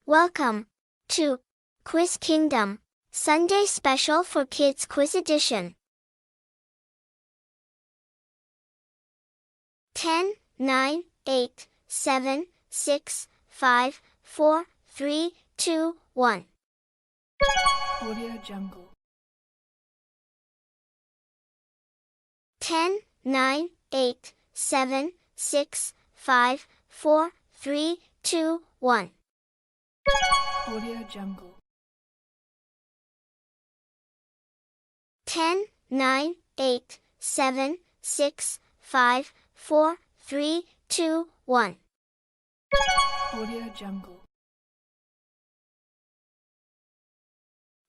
Welcome to Quiz Kingdom, Sunday Special for Kids Quiz Edition. 10, 9, 8, 7, 6, 5, 4, 3, 2, 1. Audio Jungle. 10, 9, 8, 7, 6, 5, 4, 3, 2, 1. Audio Jungle. 10, 9, 8, 7, 6, 5, 4, 3, 2, 1. Audio Jungle.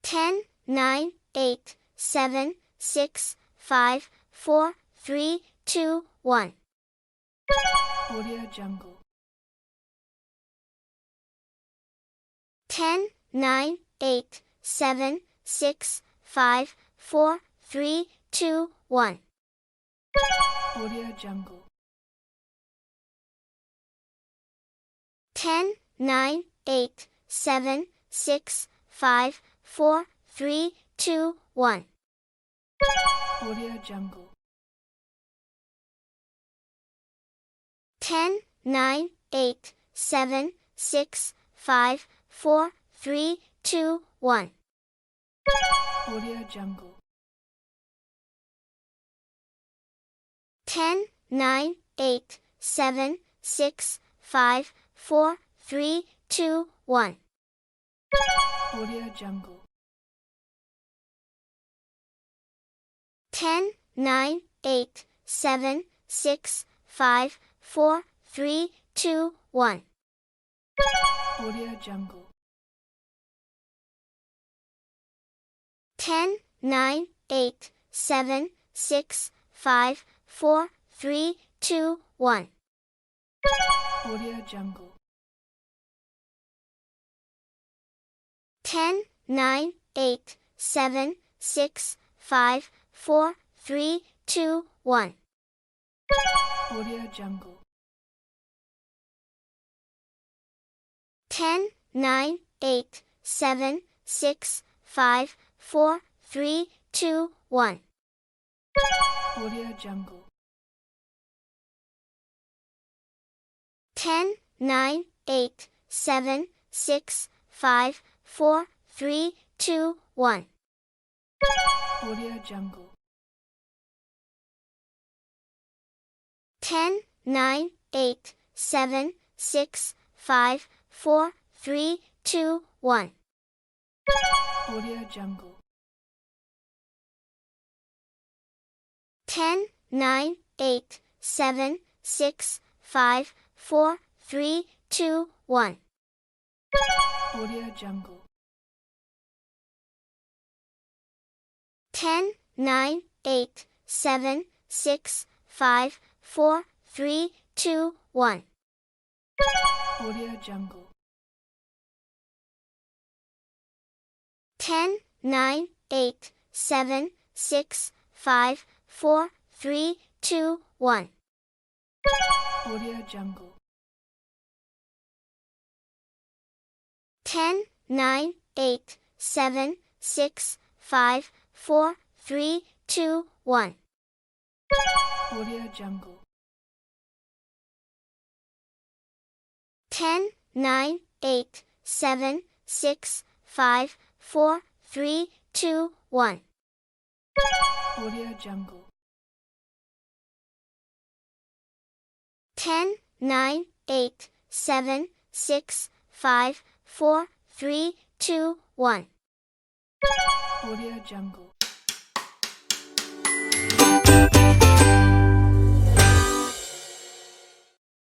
10, 9, 8, 7, 6, 5, 4, 3, 2, 1. Audio Jungle. 10, 9, 8, 7, 6, 5, 4, 3, 2, 1. Audio Jungle. 10, 9, 8, 7, 6, 5, 4, 3, 2, 1. Audio Jungle. 10, 9, 8, 7, 6, 5, 4, 3, 2, 1. Audio Jungle. 10, 9, 8, 7, 6, 5, 4, 3, 2, 1. Audio Jungle. 10, 9, 8, 7, 6, 5, 4, 3, 2, 1. Audio Jungle. 10, 9, 8, 7, 6, 5, 4, 3, 2, 1. Audio Jungle. 10, 9, 8, 7, 6, 5, 4, 3, 2, 1. Audio Jungle. 10, 9, 8, 7, 6, 5, 4, 3, 2, 1. Audio Jungle. 10, 9, 8, 7, 6, 5, 4, 3, 2, 1. Audio Jungle. 10, 9, 8, 7, 6, 5, 4, 3, 2, 1. Audio Jungle. 10, 9, 8, 7, 6, 5, 4, 3, 2, 1. Audio Jungle. 10, 9, 8, 7, 6, 5, 4, 3, 2, 1. Audio Jungle. 10, 9, 8, 7, 6, 5, 4, 3, 2, 1. Audio Jungle. 10, 9, 8, 7, 6, 5, 4, 3, 2, 1. Audio Jungle. 10, 9, 8, 7, 6, 5, 4, 3, 2, 1. Audio Jungle. 10, 9, 8, 7, 6, 5, 4, 3, 2, 1. Audio Jungle.